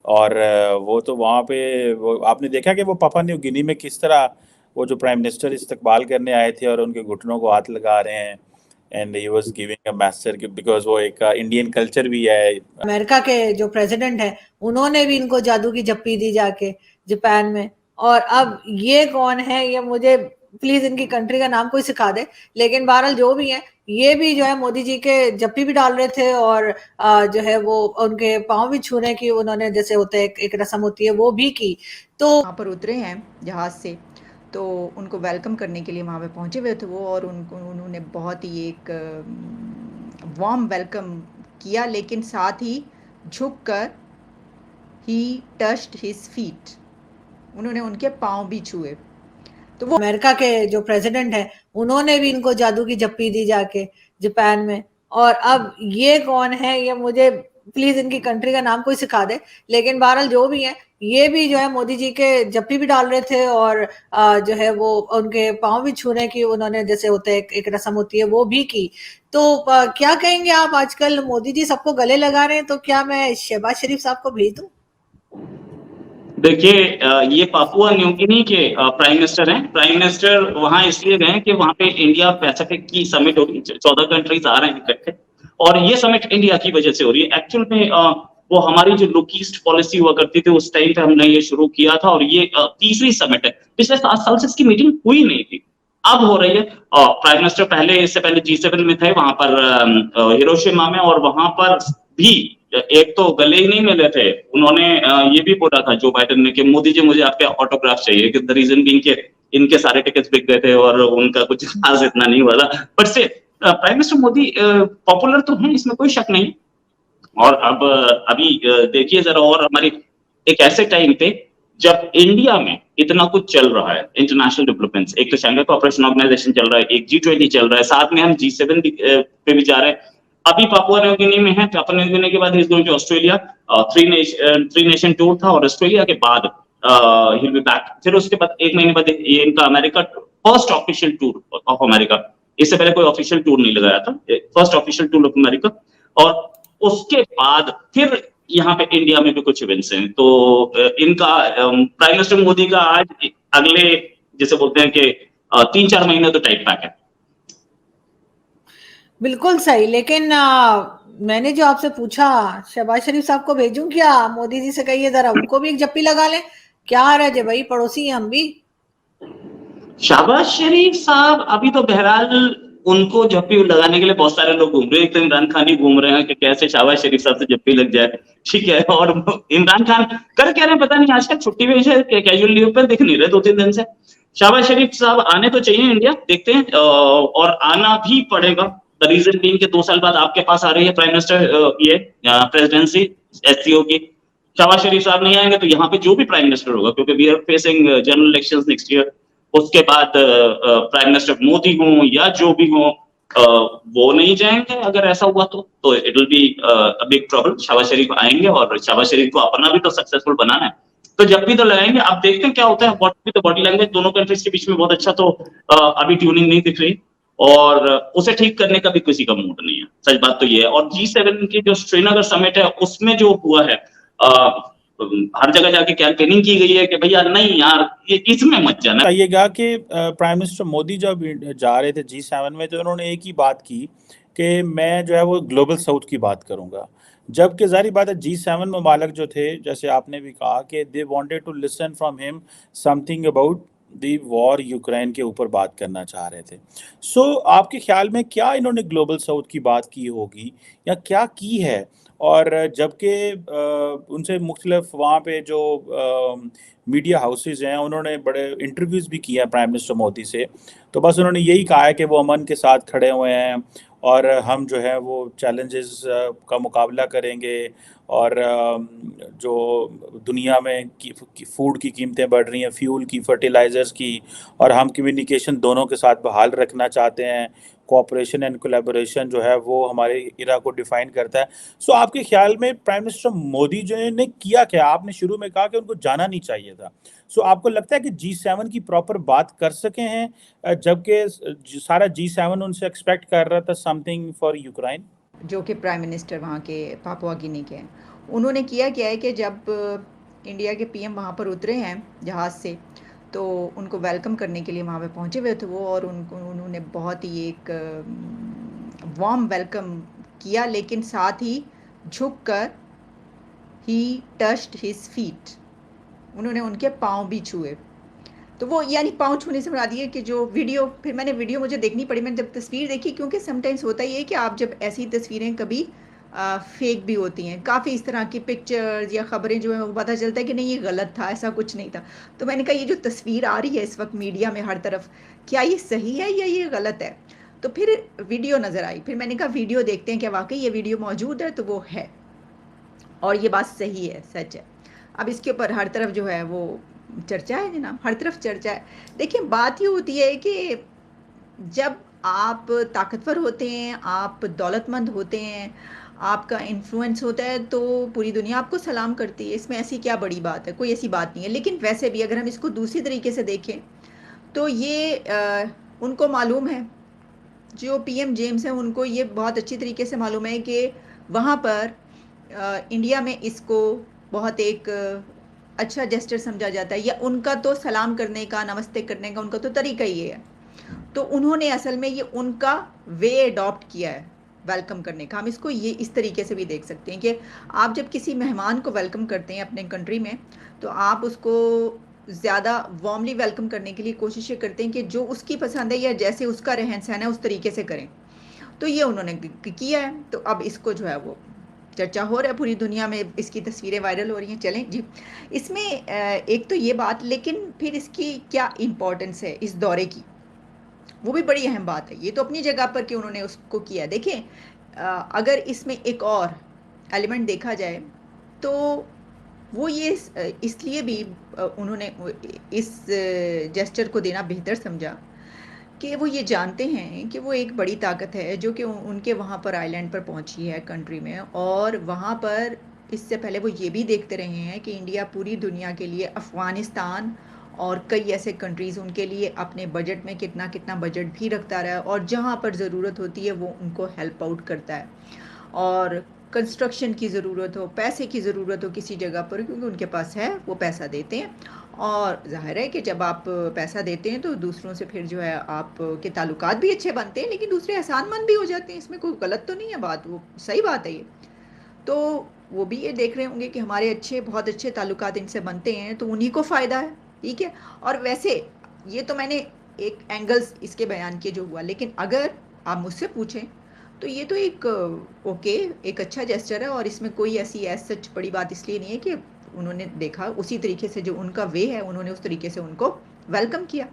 और वो तो वहाँ पे वो आपने देखा कि वो पापा न्यू गिनी में किस तरह वो जो प्राइम मिनिस्टर इस्तकबाल करने आए थे और उनके घुटनों को हाथ लगा रहे हैं। And he was giving a message because वो एक इंडियन कल्चर भी है। अमेरिका के जो प्रेसिडेंट है उन्होंने भी इनको जादू की जप्पी दी जाके जापान में। और अब ये कौन है, ये मुझे प्लीज इनकी कंट्री का नाम कोई सिखा दे। लेकिन बहरहाल जो भी है, ये भी जो है मोदी जी के जप्पी भी डाल रहे थे और जो है वो उनके पाँव भी छूने की उन्होंने, जैसे होता है एक रस्म होती है, वो भी की। तो वहाँ पर उतरे हैं जहाज से, तो उनको वेलकम करने के लिए वहाँ पे पहुँचे हुए थे वो, और उनको उन्होंने बहुत ही एक वार्म वेलकम किया, लेकिन साथ ही झुककर ही टच्ड हिज फीट, उन्होंने उनके पाँव भी छुए। तो वो अमेरिका के जो प्रेसिडेंट है उन्होंने भी इनको जादू की जप्पी दी जाके जापान में। और अब ये कौन है, ये मुझे प्लीज इनकी कंट्री का नाम कोई सिखा दे। लेकिन बहरहाल जो भी है, ये भी जो है मोदी जी के जप्पी भी डाल रहे थे और जो है वो उनके पाँव भी छूने की उन्होंने, जैसे होता है एक रस्म होती है, वो भी की। तो क्या कहेंगे आप, आजकल मोदी जी सबको गले लगा रहे हैं, तो क्या मैं शहबाज शरीफ साहब को भेज दूं? देखिए, ये पापुआ न्यू गिनी के प्राइम मिनिस्टर हैं। प्राइम मिनिस्टर वहां इसलिए गए कि वहां पे इंडिया पैसिफिक की समिट हो रही है, 14 कंट्रीज आ रहे हैं इकट्ठे, और ये समिट इंडिया की वजह से हो रही है। एक्चुअल में वो हमारी जो लुक ईस्ट पॉलिसी हुआ करती थी उस टाइम पे हमने ये शुरू किया था, और ये तीसरी समिट है। पिछले 7 साल से इसकी मीटिंग हुई नहीं थी, अब हो रही है। प्राइम मिनिस्टर पहले, इससे पहले G7 में थे, वहां पर हिरोशिमा में, और वहां पर भी एक तो गले ही नहीं मिले थे। उन्होंने ये भी बोला था जो बाइडेन ने कि मोदी जी मुझे आपके ऑटोग्राफ चाहिए, कि द रीजन बीइंग के इनके सारे टिकट्स बिक गए थे और उनका कुछ खास इतना नहीं हुआ था। बट से प्राइम मिनिस्टर मोदी पॉपुलर तो है, इसमें कोई शक नहीं। और अब अभी देखिए जरा, और हमारी एक ऐसे टाइम पे जब इंडिया में इतना कुछ चल रहा है, इंटरनेशनल डेवलपमेंट्स, एक तो शंघाई कोऑपरेशन ऑर्गेनाइजेशन चल रहा है, एक G20 चल रहा है, साथ में हम G7 पे भी जा रहे हैं। अभी पापुआ न्यू गिनी में है, पापुआ न्यू गिनी के बाद ही is going to Australia. Three nation tour था, और ऑस्ट्रेलिया के बाद ही विल बी बैक। फिर उसके बाद 1 महीने बाद ये इनका America first official tour of America. इससे पहले कोई ऑफिशियल टूर नहीं लगाया था, first official tour of America. और उसके बाद फिर यहाँ पे इंडिया में भी कुछ इवेंट्स हैं। तो इनका प्राइम मिनिस्टर मोदी का आज अगले, जैसे बोलते हैं कि 3-4 महीने तो टाइट पैक है। बिल्कुल सही। लेकिन मैंने जो आपसे पूछा, शहबाज शरीफ साहब को भेजूं क्या? मोदी जी से कहिए जरा उनको भी एक जप्पी लगा लें। क्या हर्ज है भाई, पड़ोसी हैं हम भी। शहबाज शरीफ साहब अभी तो बहरहाल उनको जप्पी लगाने के लिए बहुत सारे लोग घूम रहे हैं। एक तो इमरान खान ही घूम रहे हैं कि कैसे शहबाज शरीफ साहब से जप्पी लग जाए, ठीक है। और इमरान खान कर क्या रहे हैं पता नहीं, आजकल छुट्टी में कैजुअल लीव पर दिख नहीं रहे 2-3 दिन से। शहबाज शरीफ साहब आने तो चाहिए इंडिया, देखते हैं, और आना भी पड़ेगा। द रीजन बीइंग के 2 साल बाद आपके पास आ रही है प्राइम मिनिस्टर ये प्रेसिडेंसी SCO की। शहबाज शरीफ साहब नहीं आएंगे तो यहाँ पे जो भी प्राइम मिनिस्टर होगा, क्योंकि we are facing general elections next year, उसके बाद प्राइम मिनिस्टर मोदी हो या जो भी हो, वो नहीं जाएंगे। अगर ऐसा हुआ तो it will be a big problem. Shehbaz Sharif आएंगे, और शहबाज शरीफ को अपना भी तो सक्सेसफुल बनाना है, तो जब भी तो लगाएंगे। अब देखते हैं क्या होता है। व्हाट तो बॉडी लैंग्वेज दोनों कंट्रीज के बीच में बहुत अच्छा तो अभी ट्यूनिंग नहीं दिख रही, और उसे ठीक करने का भी किसी का मूड नहीं है, सच बात तो ये है। और G7 की जो श्रीनगर समिट है उसमें जो हुआ है, हर जगह जाके कैंपेनिंग की गई है कि भैया नहीं यार, ये इसमें मत जाना। बताइएगा कि प्राइम मिनिस्टर मोदी जब जा रहे थे G7 में, तो उन्होंने एक ही बात की कि मैं जो है वो ग्लोबल साउथ की बात करूंगा। जबकि जारी बात है G7 ममालिक जो थे, जैसे आपने भी कहा कि they wanted to listen from him something about the war, Ukraine के ऊपर बात करना चाह रहे थे। सो आपके ख्याल में क्या इन्होंने ग्लोबल साउथ की बात की होगी या क्या की है? और जबकि उनसे मुख्तलिफ वहाँ पे जो मीडिया हाउसेज हैं उन्होंने बड़े इंटरव्यूज़ भी किए हैं प्राइम मिनिस्टर मोदी से, तो बस उन्होंने यही कहा है कि वो अमन के साथ खड़े हुए हैं और हम जो है वो चैलेंजेस का मुकाबला करेंगे। और जो दुनिया में फूड की कीमतें बढ़ रही हैं, फ्यूल की, फर्टिलाइज़र्स की, और हम कम्युनिकेशन दोनों के साथ बहाल रखना चाहते हैं। कोऑपरेशन एंड कोलैबोरेशन जो है वो हमारे इरा को डिफाइन करता है। सो आपके ख्याल में प्राइम मिनिस्टर मोदी जो ने किया क्या? आपने शुरू में कहा कि उनको जाना नहीं चाहिए था। सो आपको लगता है कि G7 की प्रॉपर बात कर सके हैं, जबकि सारा G7 उनसे एक्सपेक्ट कर रहा था समथिंग फॉर यूक्रेन? जो कि प्राइम मिनिस्टर वहाँ के पापुआ गिनी के हैं, उन्होंने किया क्या है कि जब इंडिया के पीएम वहाँ पर उतरे हैं जहाज़ से, तो उनको वेलकम करने के लिए वहाँ पे पहुँचे हुए थे वो, और उन्होंने बहुत ही एक वार्म वेलकम किया, लेकिन साथ ही झुककर ही टच्ड हिज फीट, उन्होंने उनके पाँव भी छुए। तो वो यानी पाँव छूने से मुराद ये कि जो वीडियो, फिर मैंने वीडियो मुझे देखनी पड़ी, मैंने जब तस्वीर देखी, क्योंकि समटाइम्स होता ही है कि आप जब ऐसी तस्वीरें कभी फेक भी होती हैं, काफ़ी इस तरह की पिक्चर्स या ख़बरें जो हैं वो पता चलता है कि नहीं ये गलत था, ऐसा कुछ नहीं था। तो मैंने कहा ये जो तस्वीर आ रही है इस वक्त मीडिया में हर तरफ, क्या ये सही है या ये गलत है? तो फिर वीडियो नज़र आई, फिर मैंने कहा वीडियो देखते हैं क्या वाकई ये वीडियो मौजूद है, तो वो है और ये बात सही है, सच है। अब इसके ऊपर हर तरफ जो है वो चर्चा है जनाब, हर तरफ चर्चा है। देखिए बात ये होती है कि जब आप ताकतवर होते हैं, आप दौलतमंद होते हैं, आपका इन्फ्लुएंस होता है, तो पूरी दुनिया आपको सलाम करती है, इसमें ऐसी क्या बड़ी बात है? कोई ऐसी बात नहीं है। लेकिन वैसे भी अगर हम इसको दूसरी तरीके से देखें, तो ये उनको मालूम है, जो पीएम जेम्स हैं उनको ये बहुत अच्छी तरीके से मालूम है कि वहाँ पर इंडिया में इसको बहुत एक अच्छा जेस्चर समझा जाता है, या उनका तो सलाम करने का, नमस्ते करने का उनका तो तरीका ही है। तो उन्होंने असल में ये उनका वे अडॉप्ट किया है वेलकम करने का। हम इसको ये इस तरीके से भी देख सकते हैं कि आप जब किसी मेहमान को वेलकम करते हैं अपने कंट्री में, तो आप उसको ज़्यादा वार्मली वेलकम करने के लिए कोशिश करते हैं कि जो उसकी पसंद है या जैसे उसका रहन सहन है उस तरीके से करें। तो ये उन्होंने किया है, तो अब इसको जो है वो चर्चा हो रहा है पूरी दुनिया में, इसकी तस्वीरें वायरल हो रही हैं। चलें जी, इसमें एक तो ये बात, लेकिन फिर इसकी क्या इम्पोर्टेंस है इस दौरे की, वो भी बड़ी अहम बात है। ये तो अपनी जगह पर कि उन्होंने उसको किया। देखिए अगर इसमें एक और एलिमेंट देखा जाए, तो वो ये इसलिए भी उन्होंने इस जेस्चर को देना बेहतर समझा कि वो ये जानते हैं कि वो एक बड़ी ताकत है जो कि उनके वहाँ पर आइलैंड पर पहुँची है कंट्री में, और वहाँ पर इससे पहले वो ये भी देखते रहे हैं कि इंडिया पूरी दुनिया के लिए, अफ़गानिस्तान और कई ऐसे कंट्रीज़ उनके लिए अपने बजट में कितना कितना बजट भी रखता रहा है, और जहाँ पर ज़रूरत होती है वो उनको हेल्प आउट करता है। और कंस्ट्रक्शन की ज़रूरत हो, पैसे की ज़रूरत हो किसी जगह पर, क्योंकि उनके पास है, वो पैसा देते हैं। और ज़ाहिर है कि जब आप पैसा देते हैं तो दूसरों से फिर जो है आपके ताल्लुकात भी अच्छे बनते हैं, लेकिन दूसरे एहसानमंद भी हो जाते हैं। इसमें कोई गलत तो नहीं है बात, वो सही बात है ये। तो वो भी ये देख रहे होंगे कि हमारे बहुत अच्छे ताल्लुकात इनसे बनते हैं, तो उन्हीं को फ़ायदा है, ठीक है। और वैसे ये तो मैंने एक एंगल्स इसके बयान किए जो हुआ, लेकिन अगर आप मुझसे पूछें तो ये तो एक ओके, एक अच्छा जेस्चर है, और इसमें कोई ऐसी सच बड़ी बात इसलिए नहीं है कि उन्होंने देखा उसी तरीके से जो उनका वे है, उन्होंने उस तरीके से उनको वेलकम किया।